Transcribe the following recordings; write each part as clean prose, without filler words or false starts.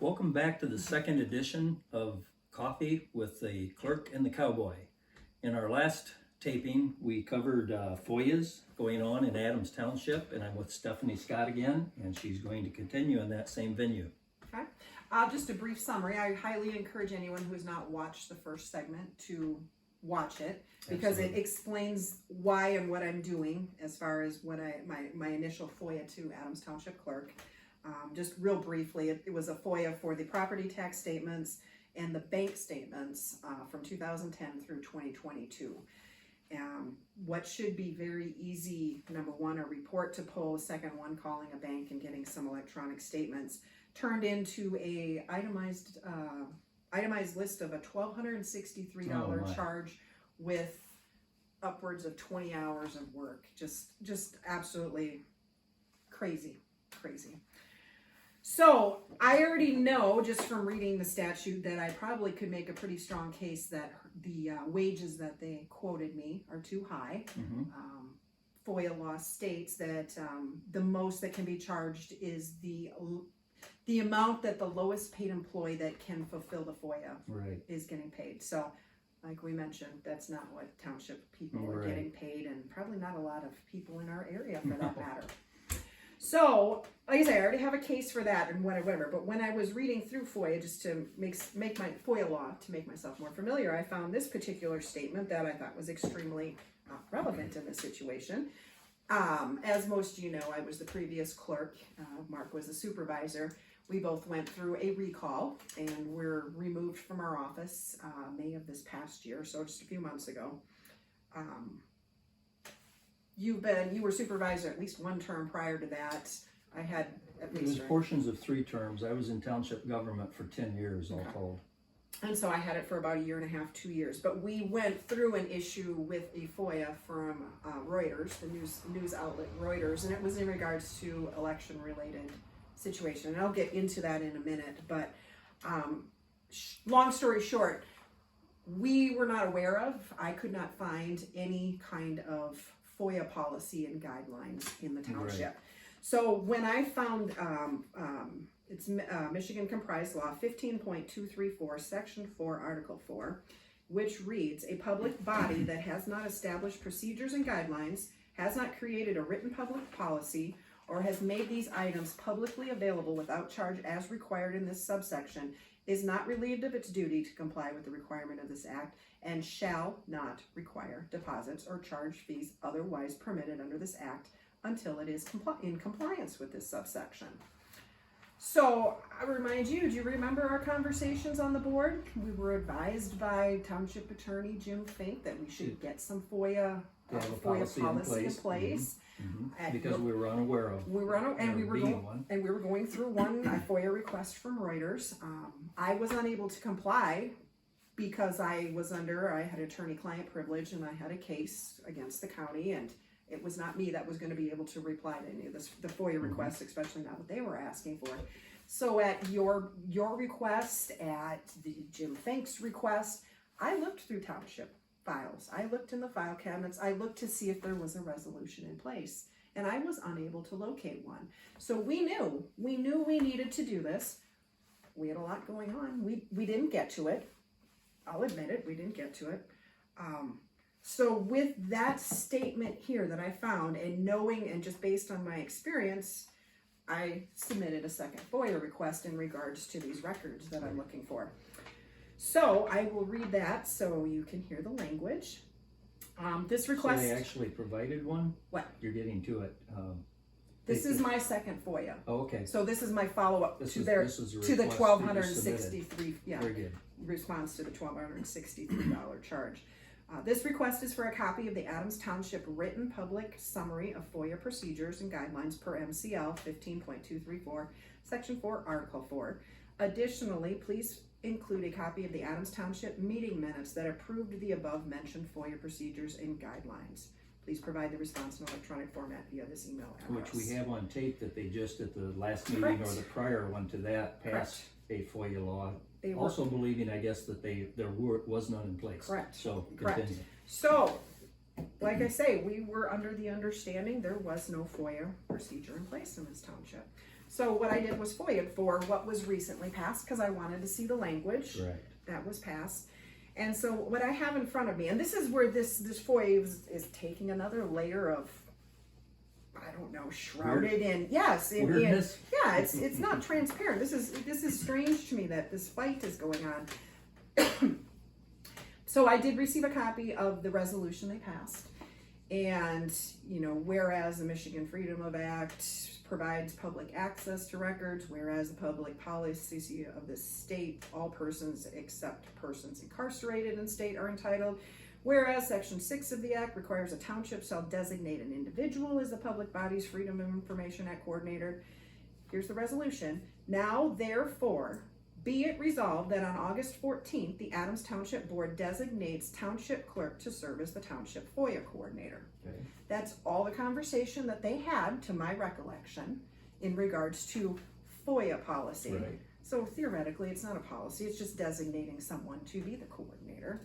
Welcome back to the second edition of Coffee with the Clerk and the Cowboy. In our last taping, we covered FOIAs going on in Adams Township, and I'm with Stephanie Scott again, and she's going to continue in that same venue. Okay. Just a brief summary. I highly encourage anyone who has not watched the first segment to watch it, because Absolutely. It explains why and what I'm doing as far as what my initial FOIA to Adams Township Clerk. Just real briefly, it was a FOIA for the property tax statements and the bank statements from 2010 through 2022. What should be very easy, number one, a report to post, second one, calling a bank and getting some electronic statements, turned into a itemized list of a $1,263 charge with upwards of 20 hours of work. Just absolutely crazy. So I already know just from reading the statute that I probably could make a pretty strong case that the wages that they quoted me are too high. Mm-hmm. FOIA law states that the most that can be charged is the amount that the lowest paid employee that can fulfill the FOIA is getting paid. So like we mentioned, that's not what township people are getting paid, and probably not a lot of people in our area for that matter. So, like I say, I already have a case for that and whatever, but when I was reading through FOIA just to make my FOIA law to make myself more familiar, I found this particular statement that I thought was extremely relevant in this situation. As most of you know, I was the previous clerk, Mark was the supervisor. We both went through a recall and were removed from our office May of this past year, so just a few months ago. You were supervisor at least one term prior to that. I had at least. It was portions of 3 terms. I was in township government for 10 years, all told. And so I had it for about a year and a half, 2 years. But we went through an issue with a FOIA from Reuters, the news outlet Reuters, and it was in regards to election-related situation. And I'll get into that in a minute. But long story short, we were not aware of, I could not find any kind of FOIA policy and guidelines in the township. Right. So when I found it's Michigan Comprised Law 15.234, Section 4, Article 4, which reads, a public body that has not established procedures and guidelines, has not created a written public policy, or has made these items publicly available without charge as required in this subsection, is not relieved of its duty to comply with the requirement of this act, and shall not require deposits or charge fees otherwise permitted under this act until it is in compliance with this subsection. So I remind you, do you remember our conversations on the board? We were advised by Township Attorney Jim Fink that we should get some FOIA policy in place. Mm-hmm. Because we were unaware of. We were going through one FOIA request from Reuters. I was unable to comply because I had attorney-client privilege and I had a case against the county, and it was not me that was going to be able to reply to any of the FOIA requests, especially not what they were asking for. So at your request, at the Jim Fink's request, I looked through township files. I looked in the file cabinets. I looked to see if there was a resolution in place, and I was unable to locate one. So we knew we needed to do this. We had a lot going on. We didn't get to it. I'll admit it, we didn't get to it. So with that statement here that I found, and knowing and just based on my experience, I submitted a second FOIA request in regards to these records that I'm looking for. So I will read that so you can hear the language. This request. So they actually provided one? What? You're getting to it. This is my second FOIA. Oh, okay. So this is my follow-up to the 1,263. Yeah. Very good. Response to the $1,263 charge. This request is for a copy of the Adams Township Written Public Summary of FOIA Procedures and Guidelines per MCL 15.234, Section 4, Article 4. Additionally, please include a copy of the Adams Township meeting minutes that approved the above-mentioned FOIA procedures and guidelines. Please provide the response in electronic format via this email address. Which we have on tape that they just at the last meeting or the prior one to that passed a FOIA law. Also believing, I guess, that there was none in place. Correct. So correct. Continue. So, like I say, we were under the understanding there was no FOIA procedure in place in this township. So what I did was FOIA for what was recently passed, because I wanted to see the language that was passed. And so what I have in front of me, and this is where this FOIA is taking another layer of, I don't know, shrouded in, yes, weirdness. Yeah, it's not transparent. This is strange to me that this fight is going on. So I did receive a copy of the resolution they passed. And, you know, whereas the Michigan Freedom of Act provides public access to records, whereas the public policy of the state, all persons except persons incarcerated in state are entitled, whereas Section 6 of the Act requires a township shall designate an individual as the public body's Freedom of Information Act coordinator. Here's the resolution. Now, therefore, be it resolved that on August 14th, the Adams Township Board designates Township Clerk to serve as the Township FOIA Coordinator. Okay. That's all the conversation that they had, to my recollection, in regards to FOIA policy. Right. So theoretically, it's not a policy, it's just designating someone to be the coordinator.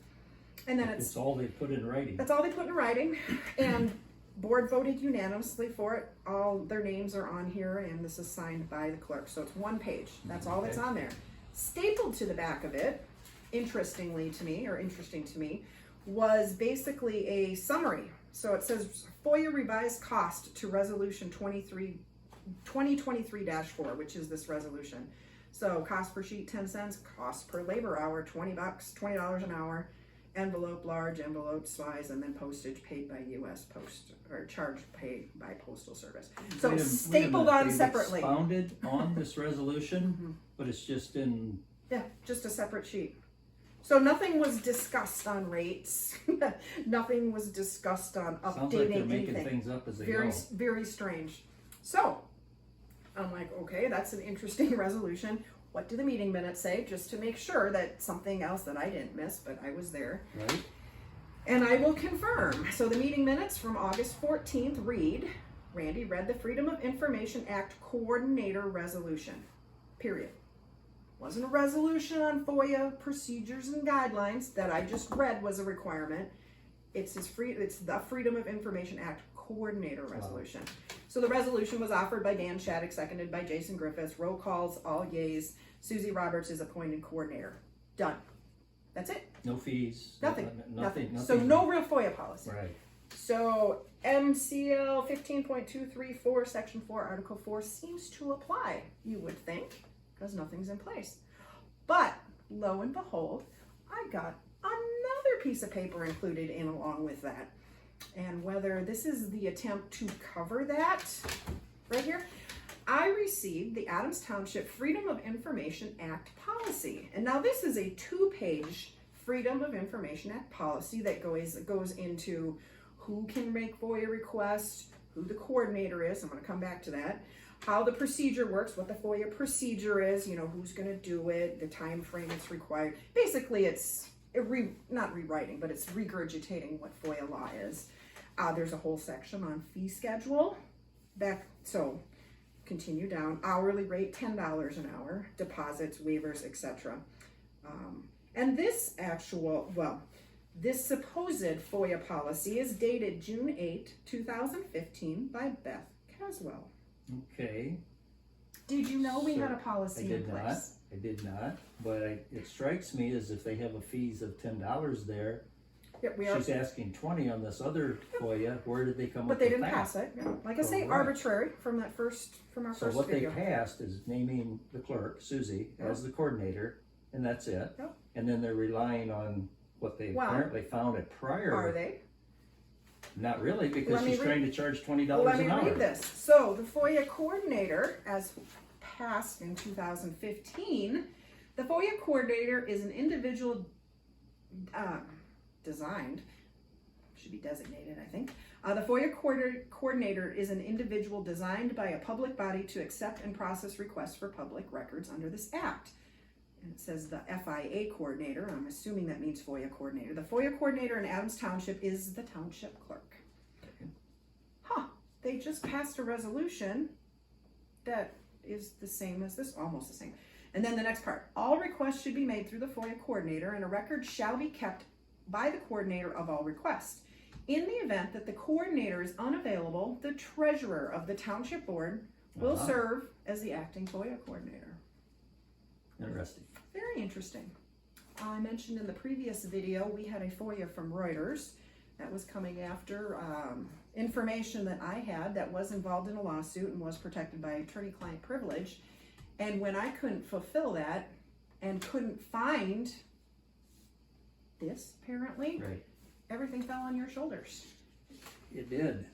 And then It's all they put in writing. that's all they put in writing, and board voted unanimously for it. All their names are on here, and this is signed by the clerk. So it's one page. That's all that's on there. Stapled to the back of it, interesting to me, was basically a summary. So it says FOIA revised cost to resolution 2023-4, which is this resolution. So cost per sheet 10 cents, cost per labor hour $20, $20 an hour, envelope large, envelope size, and then postage paid by U.S. Post, or charged paid by Postal Service. So stapled on separately. Expounded on this resolution, but it's just in. Yeah, just a separate sheet. So nothing was discussed on rates. Nothing was discussed on updating Sounds like they're making anything. things up as they go. Very strange. So I'm like, okay, that's an interesting resolution. What do the meeting minutes say? Just to make sure that something else that I didn't miss, but I was there. Right. And I will confirm. So the meeting minutes from August 14th read, Randy read the Freedom of Information Act Coordinator Resolution. Period. Wasn't a resolution on FOIA procedures and guidelines that I just read was a requirement. It's the Freedom of Information Act Coordinator Resolution. So the resolution was offered by Dan Shattuck, seconded by Jason Griffiths. Roll calls, all yeas. Susie Roberts is appointed coordinator. Done. That's it. No fees. Nothing. Nothing. So no real FOIA policy. Right. So MCL 15.234 Section 4 Article 4 seems to apply, you would think, because nothing's in place. But lo and behold, I got another piece of paper included in along with that. And whether this is the attempt to cover that right here, I received the Adams Township Freedom of Information Act policy. And now this is a 2-page Freedom of Information Act policy that goes into who can make FOIA requests, who the coordinator is, I'm going to come back to that, how the procedure works, what the FOIA procedure is, you know, who's going to do it, the time frame it's required. Basically, it's not rewriting, but it's regurgitating what FOIA law is. There's a whole section on fee schedule. So continue down. Hourly rate, $10 an hour. Deposits, waivers, etc. And this this supposed FOIA policy is dated June 8, 2015 by Beth Caswell. Okay. Did you know we had a policy in place? I did not, but it strikes me as if they have a fees of $10 there. Yep, we are. She's asking 20 on this other FOIA. Where did they come up But with they that? didn't pass it. Yeah. Like I say, Correct. arbitrary from our first So what video. they passed is naming the clerk, Susie, as the coordinator, and that's it. Yep. And then they're relying on what they apparently found at prior. Are they? Not really, because she's trying to charge $20 Well, let me an hour. read this. So the FOIA coordinator, as passed in 2015, the FOIA coordinator is an individual should be designated, I think. The FOIA coordinator is an individual designed by a public body to accept and process requests for public records under this act. And it says the FIA coordinator, I'm assuming that means FOIA coordinator. The FOIA coordinator in Adams Township is the township clerk. Huh, they just passed a resolution that is the same as this, almost the same. And then the next part, all requests should be made through the FOIA coordinator and a record shall be kept by the coordinator of all requests. In the event that the coordinator is unavailable, the treasurer of the township board will serve as the acting FOIA coordinator. Interesting. Very interesting. I mentioned in the previous video, we had a FOIA from Reuters that was coming after information that I had that was involved in a lawsuit and was protected by attorney-client privilege. And when I couldn't fulfill that and couldn't find this, apparently, Right. everything fell on your shoulders. It did.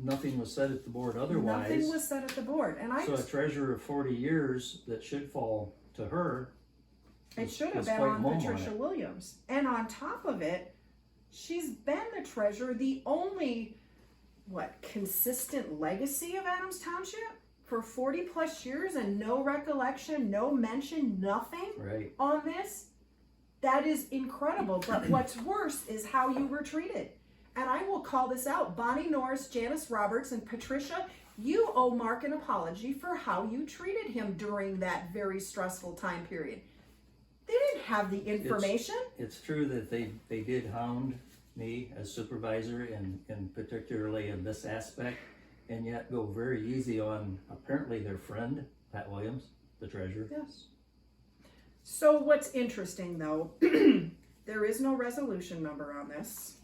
Nothing was said at the board otherwise. Nothing was said at the board. And I So a treasurer of 40 years that should fall to her. it should have was been quite on mum on Patricia it. Williams. And on top of it, she's been the treasurer, the only, consistent legacy of Adams Township for 40 plus years and no recollection, no mention, nothing Right. on this. That is incredible. But what's worse is how you were treated. And I will call this out. Bonnie Norris, Janice Roberts, and Patricia, you owe Mark an apology for how you treated him during that very stressful time period. They didn't have the information. It's true that they did hound me as supervisor and particularly in this aspect, and yet go very easy on apparently their friend, Pat Williams, the treasurer. Yes. So what's interesting though, there is no resolution number on this.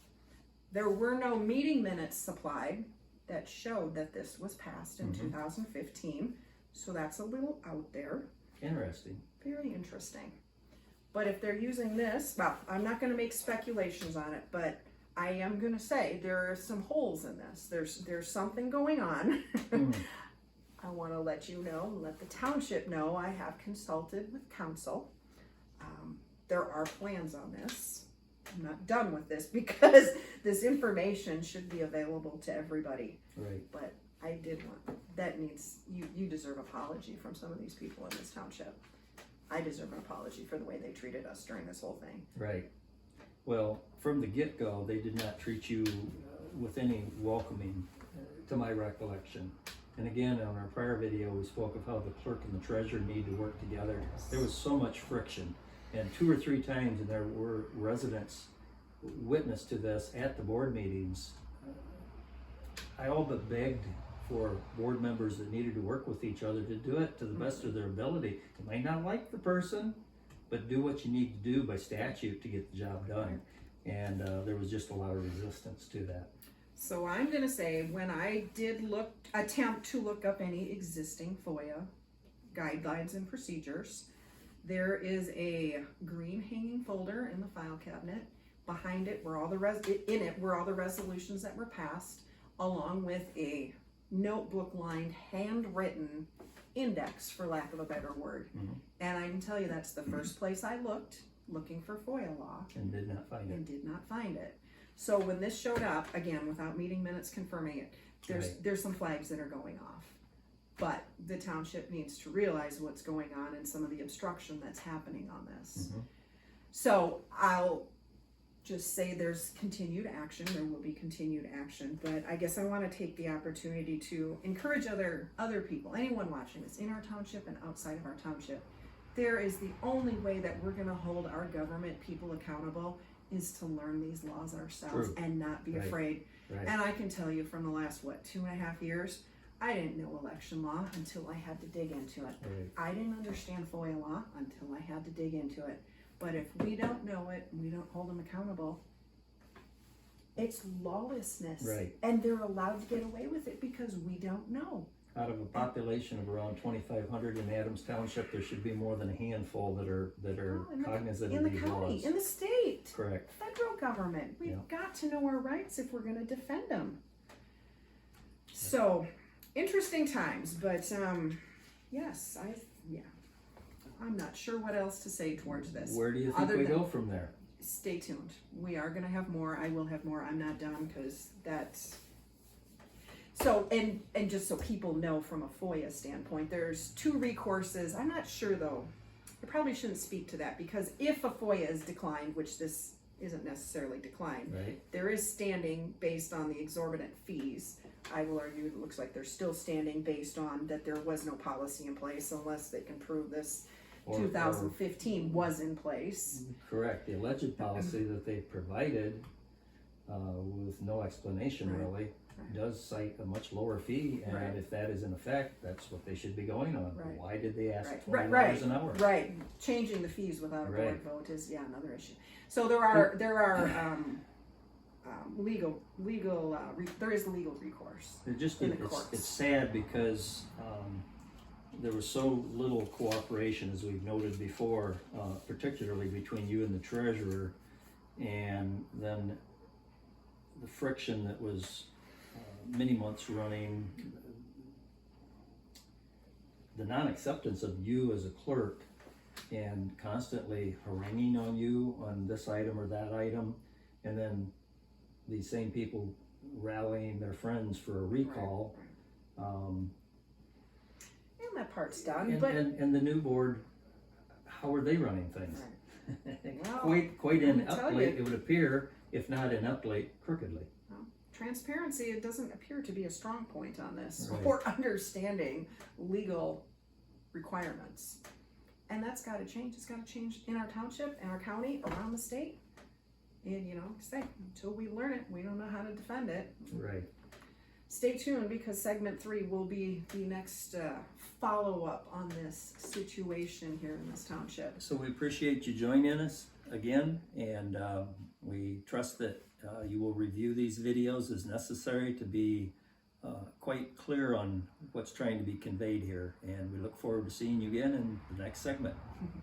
There were no meeting minutes supplied that showed that this was passed in 2015. So that's a little out there. Interesting. Very interesting. But if they're using this, well, I'm not going to make speculations on it, but I am going to say there are some holes in this. There's something going on. I want to let you know, let the township know I have consulted with counsel. There are plans on this. I'm not done with this because this information should be available to everybody. Right. But I did want, that needs, you deserve apology from some of these people in this township. I deserve an apology for the way they treated us during this whole thing. Right. Well, from the get-go, they did not treat you with any welcoming, to my recollection. And again, on our prior video, we spoke of how the clerk and the treasurer need to work together. There was so much friction. And 2 or 3 times, and there were residents witness to this at the board meetings, I all but begged for board members that needed to work with each other to do it to the best of their ability. You might not like the person, but do what you need to do by statute to get the job done. And there was just a lot of resistance to that. So I'm going to say when I did attempt to look up any existing FOIA guidelines and procedures, there is a green hanging folder in the file cabinet. Behind it were all the resolutions that were passed, along with a notebook lined handwritten index, for lack of a better word. And I can tell you that's the first place I looked, looking for FOIA law. And did not find it. And did not find it. So when this showed up, again, without meeting minutes confirming it, there's some flags that are going off. But the township needs to realize what's going on and some of the obstruction that's happening on this. So I'll just say there's continued action. There will be continued action. But I guess I want to take the opportunity to encourage other people, anyone watching this, in our township and outside of our township. There is the only way that we're going to hold our government people accountable is to learn these laws ourselves and not be afraid. And I can tell you from the last, 2.5 years, I didn't know election law until I had to dig into it. I didn't understand FOIA law until I had to dig into it. But if we don't know it, we don't hold them accountable, it's lawlessness. And they're allowed to get away with it because we don't know. Out of a population of around 2,500 in Adams Township, there should be more than a handful that are cognizant of these laws. In the county, in the state. Correct. Federal government. We've got to know our rights if we're going to defend them. So, interesting times, but yes, I'm not sure what else to say towards this. Where do you think we go from there? Stay tuned. We are going to have more. I will have more. I'm not done because that's... So, and just so people know from a FOIA standpoint, there's 2 recourses. I'm not sure though. I probably shouldn't speak to that because if a FOIA is declined, which this isn't necessarily declined, there is standing based on the exorbitant fees. I will argue it looks like they're still standing based on that there was no policy in place unless they can prove this 2015 was in place. Correct. The alleged policy that they provided with no explanation really does cite a much lower fee, and Right. if that is in effect, that's what they should be going on. Right. Why did they ask Right, $20 an hour? Right, changing the fees without a board Right. vote is, another issue. So there are there is legal recourse. It just, in the courts. it's sad because, there was so little cooperation, as we've noted before, particularly between you and the treasurer, and then the friction that was many months running, the non-acceptance of you as a clerk and constantly haranguing on you on this item or that item, and then these same people rallying their friends for a recall. And that part's done, And, but and the new board, how are they running things? Well, quite let me in tell update, you. it would appear, if not in update, crookedly. transparency, it doesn't appear to be a strong point on this, Right. or understanding legal requirements. And that's gotta change. It's gotta change in our township, in our county, around the state. And until we learn it, we don't know how to defend it. Right. Stay tuned, because segment 3 will be the next follow-up on this situation here in this township. So we appreciate you joining us again, and we trust that you will review these videos as necessary to be quite clear on what's trying to be conveyed here. And we look forward to seeing you again in the next segment.